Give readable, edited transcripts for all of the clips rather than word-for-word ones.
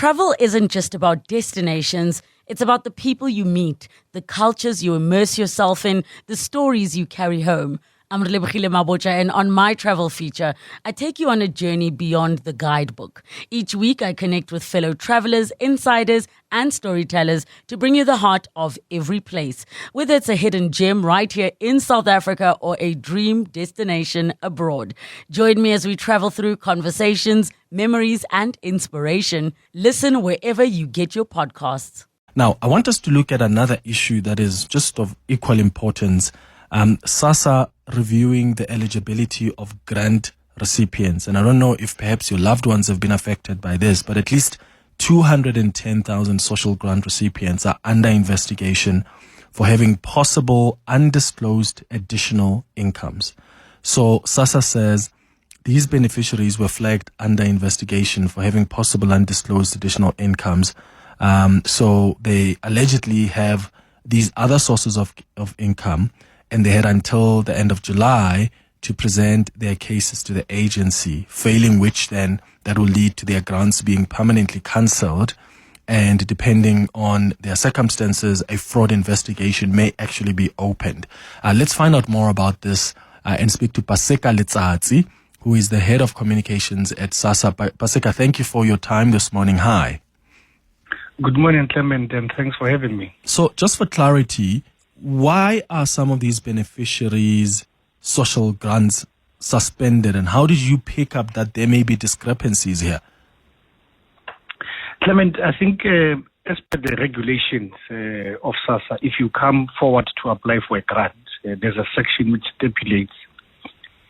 travel isn't just about destinations. It's about the people you meet, the cultures you immerse yourself in, the stories you carry home. I'm Relebogile Mabocha, and on my travel feature, I take you on a journey beyond the guidebook. Each week, I connect with fellow travelers, insiders, and storytellers to bring you the heart of every place. Whether it's a hidden gem right here in South Africa or a dream destination abroad. Join me as we travel through conversations, memories, and inspiration. Listen wherever you get your podcasts. Now, I want us to look at another issue that is just of equal importance. SASSA reviewing the eligibility of grant recipients. And I don't know if perhaps your loved ones have been affected by this, but at least 210,000 social grant recipients are under investigation for having possible undisclosed additional incomes. So SASSA says these beneficiaries were flagged under investigation for having possible undisclosed additional incomes. So they allegedly have these other sources of income, and they had until the end of July to present their cases to the agency, failing which then that will lead to their grants being permanently cancelled. And depending on their circumstances, a fraud investigation may actually be opened. Let's find out more about this and speak to Paseka Letsatsi, who is the head of communications at SASSA. Paseka, thank you for your time this morning. Hi. Good morning, Clement, and thanks for having me. So just for clarity, why are some of these beneficiaries' social grants suspended, and how did you pick up that there may be discrepancies here? Clement, I think as per the regulations of SASSA, if you come forward to apply for a grant, there's a section which stipulates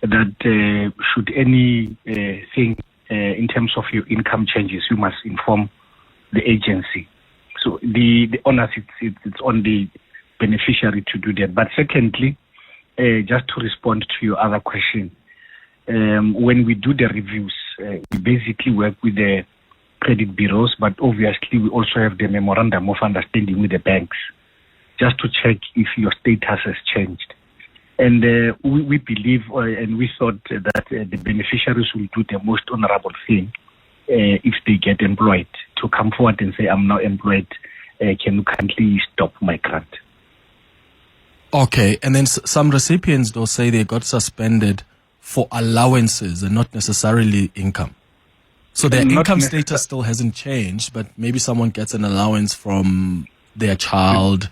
that should anything in terms of your income changes, you must inform the agency. So the onus, it's on the beneficiary to do that. But secondly, just to respond to your other question, when we do the reviews, we basically work with the credit bureaus, but obviously we also have the memorandum of understanding with the banks, just to check if your status has changed. And we believe and we thought that the beneficiaries will do the most honorable thing if they get employed, to come forward and say, I'm now employed, can you kindly stop my grant? Okay, and then some recipients, they'll say they got suspended for allowances and not necessarily income. So their income status still hasn't changed, but maybe someone gets an allowance from their child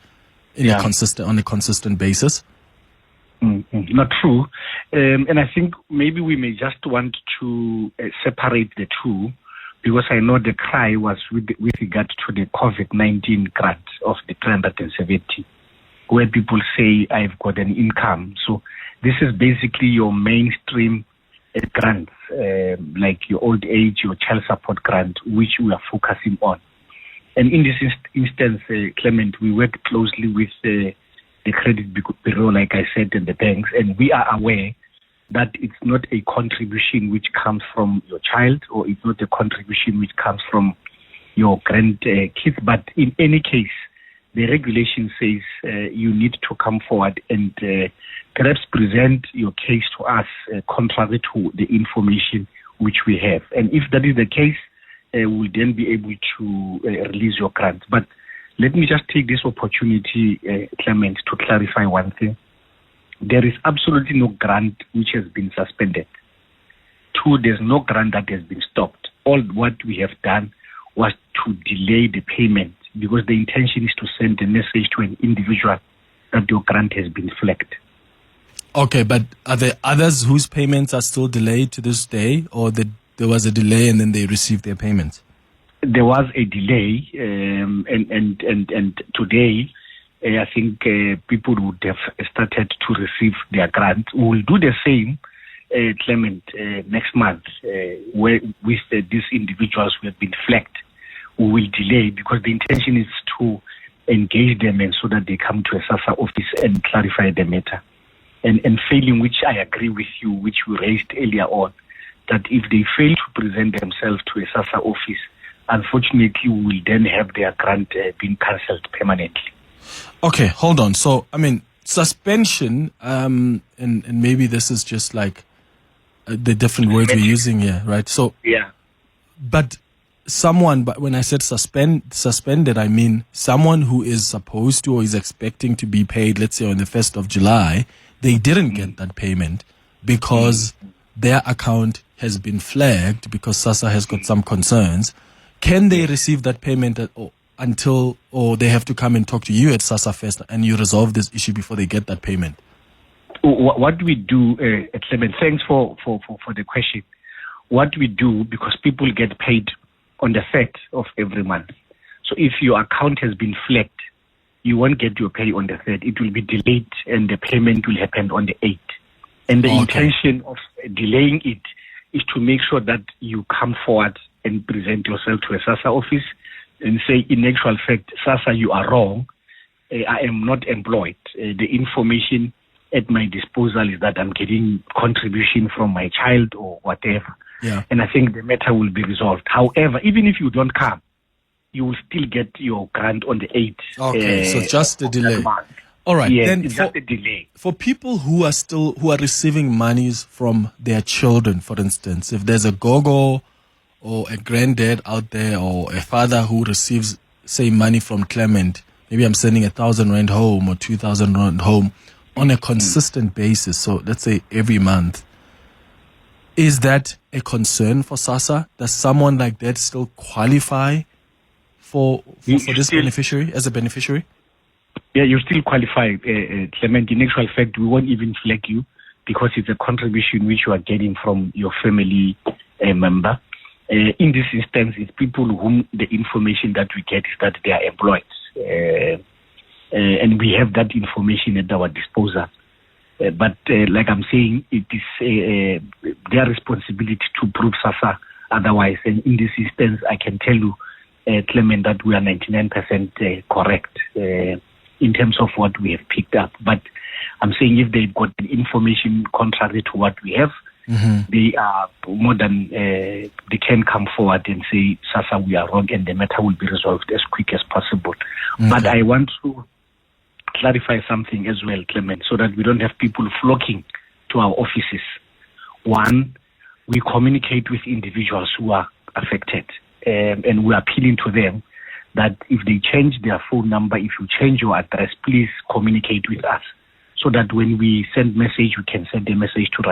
on a consistent basis. Not true. And I think maybe we may just want to separate the two, because I know the cry was with regard to the COVID-19 grant of the 370, where people say, I've got an income. So this is basically your mainstream grants, like your old age, your child support grant, which we are focusing on. And in this instance, Clement, we work closely with the credit bureau, like I said, and the banks, and we are aware that it's not a contribution which comes from your child, or it's not a contribution which comes from your grandkids. But in any case, the regulation says you need to come forward and perhaps present your case to us contrary to the information which we have. And if that is the case, we'll then be able to release your grant. But let me just take this opportunity, Clement, to clarify one thing. There is absolutely no grant which has been suspended. Two, there's no grant that has been stopped. All what we have done was to delay the payment, because the intention is to send a message to an individual that your grant has been flagged. Okay, but are there others whose payments are still delayed to this day, or there was a delay and then they received their payments? There was a delay, and today, I think people would have started to receive their grant. We will do the same, Clement, next month, with these individuals who have been flagged. We will delay, because the intention is to engage them and so that they come to a SASSA office and clarify the matter. And failing which, I agree with you, which we raised earlier on, that if they fail to present themselves to a SASSA office, unfortunately, we will then have their grant being cancelled permanently. Okay, hold on. So, I mean, suspension, and maybe this is just like the different words we're using here, right? So, yeah. But someone, but when I said suspended, I mean someone who is supposed to or is expecting to be paid, let's say on the 1st of July, they didn't get that payment because their account has been flagged because SASSA has got some concerns. Can they receive that payment or they have to come and talk to you at SASSA first and you resolve this issue before they get that payment? What we do, Clement, thanks for the question. What we do, because people get paid on the 3rd of every month. So if your account has been flagged, you won't get your pay on the 3rd. It will be delayed and the payment will happen on the 8th. And the intention of delaying it is to make sure that you come forward and present yourself to a SASSA office and say, in actual fact, SASSA, you are wrong. I am not employed. The information at my disposal is that I'm getting contribution from my child or whatever. Yeah. And I think the matter will be resolved. However, even if you don't come, you will still get your grant on the 8th. Okay, so just a delay. All right. Yes, then it's just a delay. For people who are receiving monies from their children, for instance, if there's a gogo or a granddad out there or a father who receives, say, money from Clement, maybe I'm sending 1,000 rand home or 2,000 rand home on a consistent basis. So let's say every month. Is that a concern for SASSA? Does someone like that still qualify for this beneficiary, as a beneficiary? Yeah, you still qualify, Clement. In actual fact, we won't even flag you because it's a contribution which you are getting from your family member. In this instance, it's people whom the information that we get is that they are employed. And we have that information at our disposal. But like I'm saying, it is their responsibility to prove SASSA otherwise. And in this instance, I can tell you, Clement, that we are 99% correct in terms of what we have picked up. But I'm saying if they've got information contrary to what we have, they are more than, they can come forward and say, SASSA, we are wrong, and the matter will be resolved as quick as possible. Okay. But I want to clarify something as well, Clement, so that we don't have people flocking to our offices. One, we communicate with individuals who are affected, and we're appealing to them that if they change their phone number, if you change your address, please communicate with us so that when we send message, we can send the message to the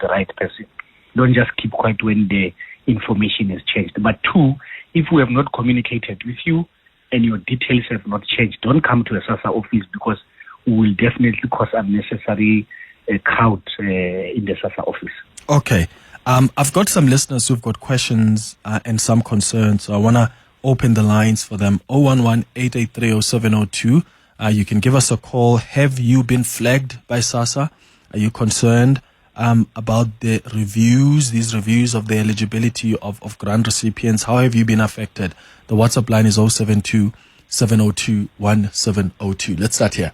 right person. Don't just keep quiet when the information is changed. But two, if we have not communicated with you and your details have not changed, don't come to a SASSA office because we will definitely cause unnecessary crowd in the SASSA office. Okay. I've got some listeners who've got questions and some concerns, so I want to open the lines for them. 011-883-0702. You can give us a call. Have you been flagged by SASSA? Are you concerned about the reviews, these reviews of the eligibility of grant recipients? How have you been affected? The WhatsApp line is 072-702-1702. Let's start here.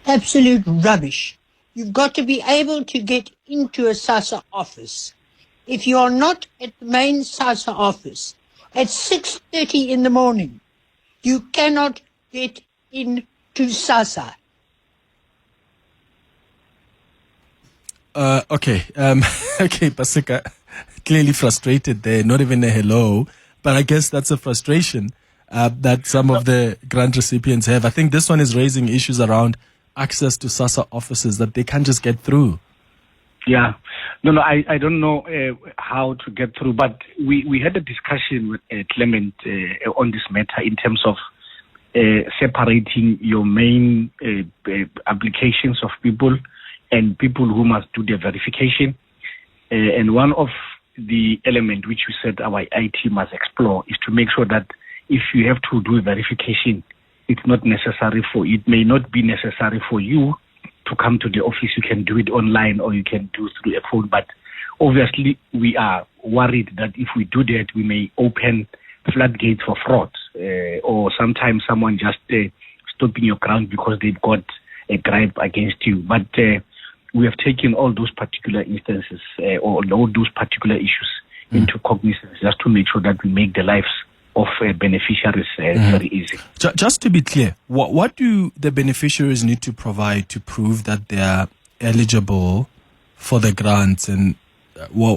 Absolute rubbish. You've got to be able to get into a SASSA office. If you are not at the main SASSA office at 6:30 in the morning, you cannot get into SASSA. Okay, Paseka, clearly frustrated there, not even a hello, but I guess that's a frustration that some of the grant recipients have. I think this one is raising issues around access to SASSA offices that they can't just get through. Yeah. No, I don't know how to get through, but we had a discussion with Clement on this matter in terms of separating your main applications of people and people who must do the verification. And one of the elements which we said our IT must explore is to make sure that if you have to do a verification, it may not be necessary for you to come to the office. You can do it online or you can do through a phone. But obviously, we are worried that if we do that, we may open floodgates for fraud, or sometimes someone just stopping your ground because they've got a gripe against you. But we have taken all those particular instances or all those particular issues into cognizance just to make sure that we make the lives of beneficiaries very easy. Just to be clear, what do the beneficiaries need to provide to prove that they are eligible for the grants? And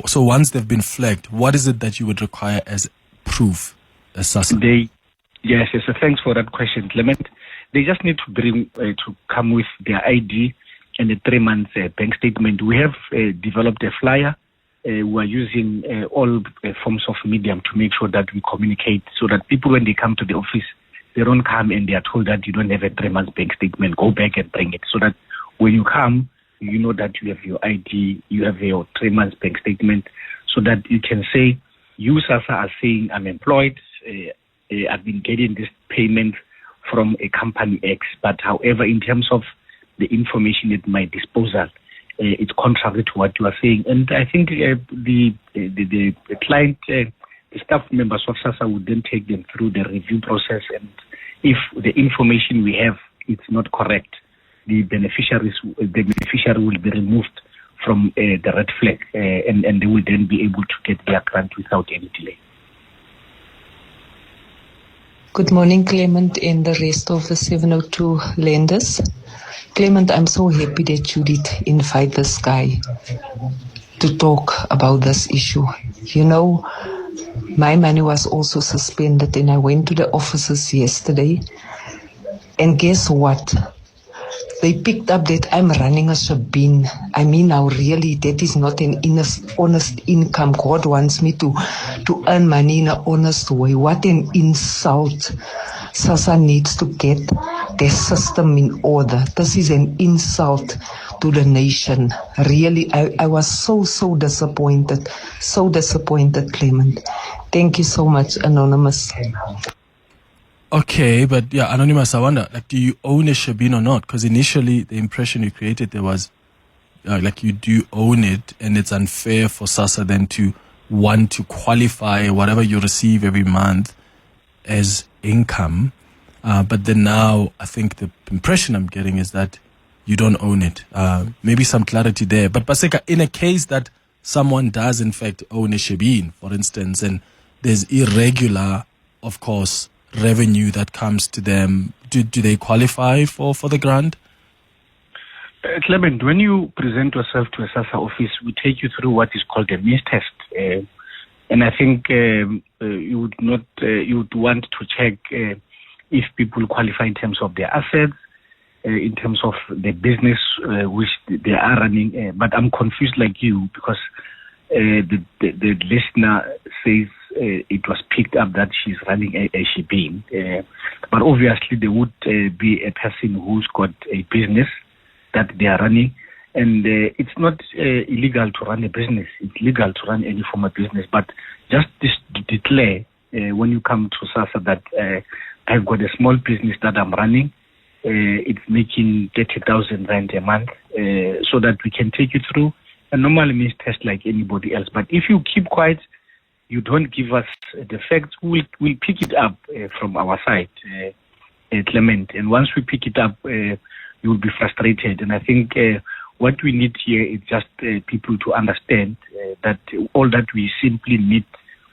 so once they've been flagged, what is it that you would require as proof? SASSA? Yes, so thanks for that question, Clement. They just need to bring to come with their ID and a 3-month bank statement. We have developed a flyer. We are using all forms of medium to make sure that we communicate so that people, when they come to the office, they don't come and they are told that you don't have a 3-month bank statement. Go back and bring it, so that when you come, you know that you have your ID, you have your 3-month bank statement, so that you can say, you, SASSA, are saying, I'm employed, I've been getting this payment from a company X, but however, in terms of the information at my disposal, it's contrary to what you are saying. And I think the client, the staff members of SASSA would then take them through the review process, and if the information we have is not correct, the beneficiary will be removed from the red flag, and they will then be able to get their grant without any delay. Good morning, Clement, and the rest of the 702 lenders. Clement, I'm so happy that you did invite this guy to talk about this issue. You know, my money was also suspended, and I went to the offices yesterday, and guess what? They picked up that I'm running a shebeen. I mean, now really, that is not an honest income. God wants me to earn money in an honest way. What an insult. SASSA needs to get their system in order. This is an insult to the nation. Really, I was so disappointed. So disappointed, Clement. Thank you so much, Anonymous. Okay, but yeah, Anonymous, I wonder, like, do you own a shebeen or not? Because initially the impression you created there was, like, you do own it, and it's unfair for SASSA then to want to qualify whatever you receive every month as income. But then now I think the impression I'm getting is that you don't own it. Maybe some clarity there. But Paseka, in a case that someone does in fact own a shebeen, for instance, and there's irregular, of course, revenue that comes to them, do they qualify for the grant? Clement, when you present yourself to a SASSA office, we take you through what is called a means test, and I think you would want to check if people qualify in terms of their assets, in terms of the business which they are running. But I'm confused like you, because the listener says it was picked up that she's running a shebeen, but obviously there would be a person who's got a business that they are running, and it's not illegal to run a business. It's legal to run any form of business, but just declare when you come to SASSA that I've got a small business that I'm running. It's making 30,000 rand a month, so that we can take you through a normal means test like anybody else. But if you keep quiet, you don't give us the facts, we'll pick it up from our side, Clement. And once we pick it up, you will be frustrated. And I think what we need here is just people to understand that all that we simply need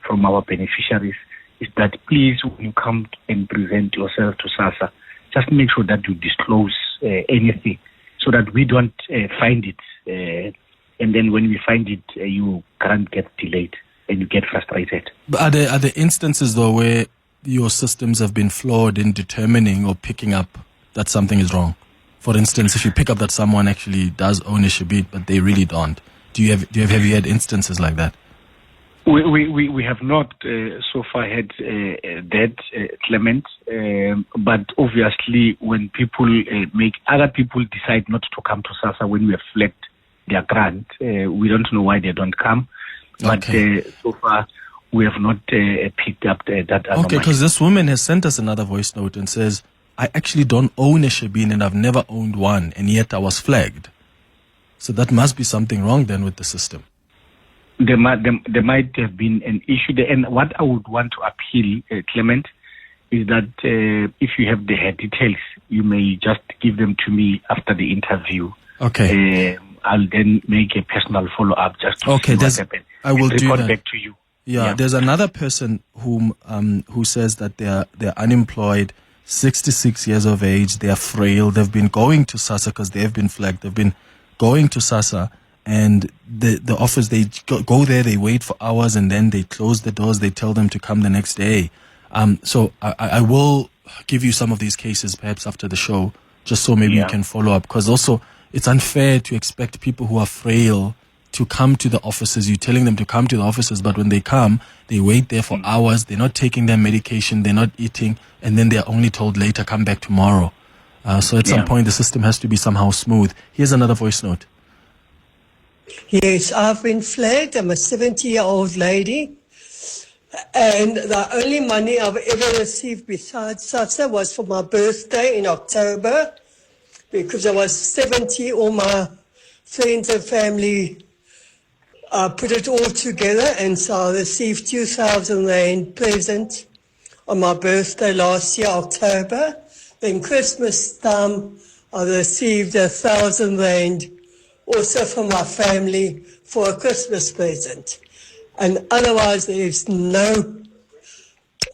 from our beneficiaries is that please, when you come and present yourself to SASSA, just make sure that you disclose anything so that we don't find it. And then when we find it, you can't get delayed and you get frustrated. But are there instances, though, where your systems have been flawed in determining or picking up that something is wrong? For instance, if you pick up that someone actually does own a shebeen, but they really don't, have you had instances like that? We have not so far had that, Clement. But obviously, when people other people decide not to come to SASSA when we have flagged their grant, we don't know why they don't come. But so far, we have not picked up that anomaly. Okay, because this woman has sent us another voice note and says, I actually don't own a shebeen and I've never owned one, and yet I was flagged. So that must be something wrong then with the system. There might have been an issue there. And what I would want to appeal, Clement, is that if you have the details, you may just give them to me after the interview. Okay. I'll then make a personal follow-up just to see what happened. I will report do that. Back to you. Yeah, there's another person who says that they're unemployed, 66 years of age, they're frail, they've been going to SASSA because they've been flagged, they've been going to SASSA, and the office, they go there, they wait for hours, and then they close the doors, they tell them to come the next day. So I will give you some of these cases perhaps after the show, just so maybe you can follow up, because also it's unfair to expect people who are frail to come to the offices. You're telling them to come to the offices, but when they come, they wait there for hours. They're not taking their medication. They're not eating. And then they're only told later, come back tomorrow. So at some point, the system has to be somehow smooth. Here's another voice note. Yes, I've been flagged. I'm a 70-year-old lady. And the only money I've ever received besides SASSA was for my birthday in October, because I was 70. All my friends and family put it all together, and so I received 2,000 Rand present on my birthday last year, October. Then Christmas time, I received 1,000 Rand also from my family for a Christmas present. And otherwise, there is no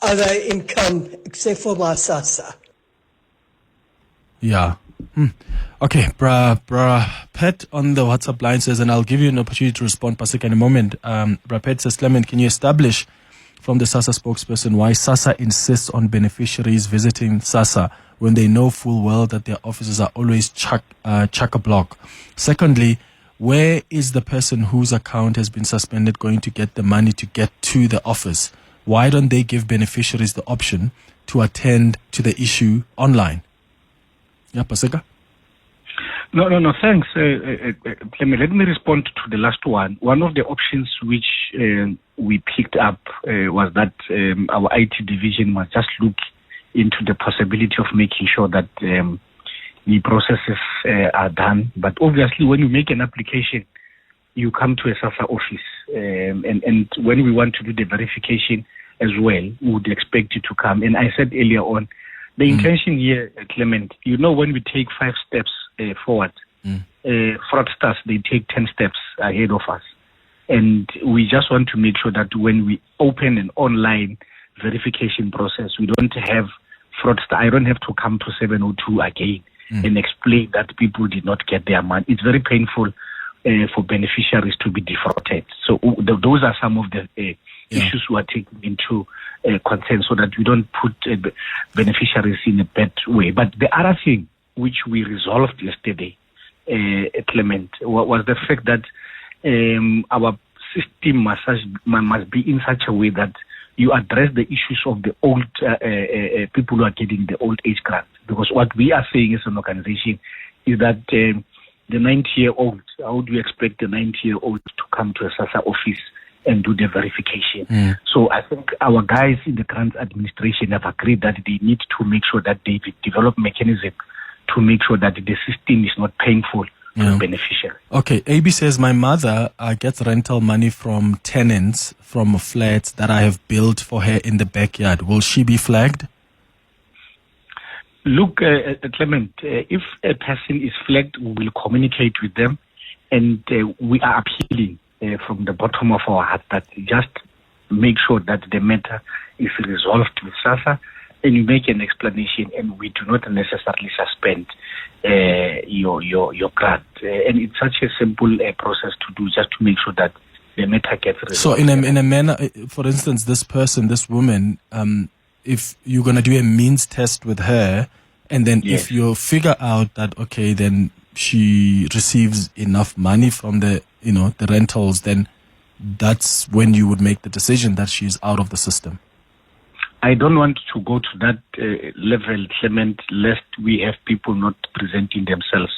other income except for my SASSA. Yeah. Okay, Pet on the WhatsApp line says, and I'll give you an opportunity to respond, Paseka, in a moment. Pet says, Clement, can you establish from the SASSA spokesperson why SASSA insists on beneficiaries visiting SASSA when they know full well that their offices are always chock-a-block? Secondly, where is the person whose account has been suspended going to get the money to get to the office? Why don't they give beneficiaries the option to attend to the issue online? Yeah, Paseka? No, thanks. Let me respond to the last one. One of the options which we picked up was that our IT division must just look into the possibility of making sure that the processes are done. But obviously, when you make an application, you come to a SASSA office. And when we want to do the verification as well, we would expect you to come. And I said earlier on, the intention here, Clement, when we take 5 steps forward, fraudsters, they take 10 steps ahead of us. And we just want to make sure that when we open an online verification process, we don't have fraudster. I don't have to come to 702 again and explain that people did not get their money. It's very painful for beneficiaries to be defrauded. So those are some of the issues we are taking into concern, so that we don't put beneficiaries in a bad way. But the other thing which we resolved yesterday, Clement, was the fact that our system must be in such a way that you address the issues of the old people who are getting the old age grant. Because what we are saying as an organization is that the 90-year-old, how do you expect the 90-year-old to come to a SASSA office and do the verification? So I think our guys in the grants administration have agreed that they need to make sure that they develop mechanism to make sure that the system is not painful to the beneficiary. Okay, AB says, my mother gets rental money from tenants from flats that I have built for her in the backyard. Will she be flagged? Look, Clement, if a person is flagged, we will communicate with them, and we are appealing from the bottom of our heart that just make sure that the matter is resolved with SASSA, and you make an explanation, and we do not necessarily suspend your grant. And it's such a simple process to do, just to make sure that the matter gets resolved. So in a manner, for instance, this woman, if you're going to do a means test with her, and then if you figure out that, okay, then she receives enough money from the rentals, then that's when you would make the decision that she's out of the system. I don't want to go to that level, Clement, lest we have people not presenting themselves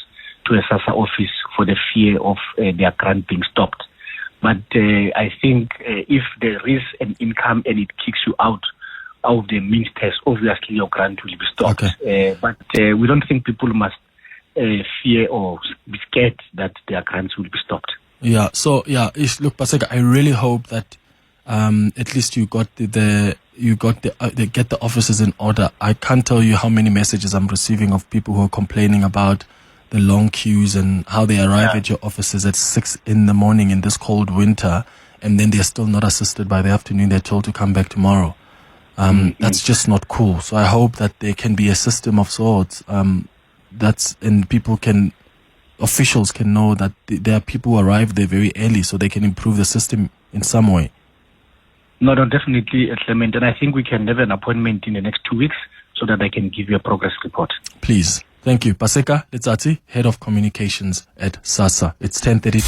to a SASSA office for the fear of their grant being stopped. But I think if there is an income and it kicks you out of the means test, obviously your grant will be stopped. Okay. But we don't think people must fear or be scared that their grants will be stopped. Yeah. So look, Paseka, I really hope that at least you get the offices in order. I can't tell you how many messages I'm receiving of people who are complaining about the long queues and how they arrive at your offices at 6 a.m. in this cold winter, and then they're still not assisted by the afternoon. They're told to come back tomorrow. That's just not cool. So I hope that there can be a system of sorts. Officials can know that there are people who arrive there very early, so they can improve the system in some way. No, definitely, Clement. And I think we can have an appointment in the next 2 weeks so that I can give you a progress report. Please. Thank you. Paseka Letsatsi, Head of Communications at SASSA. It's 10:32.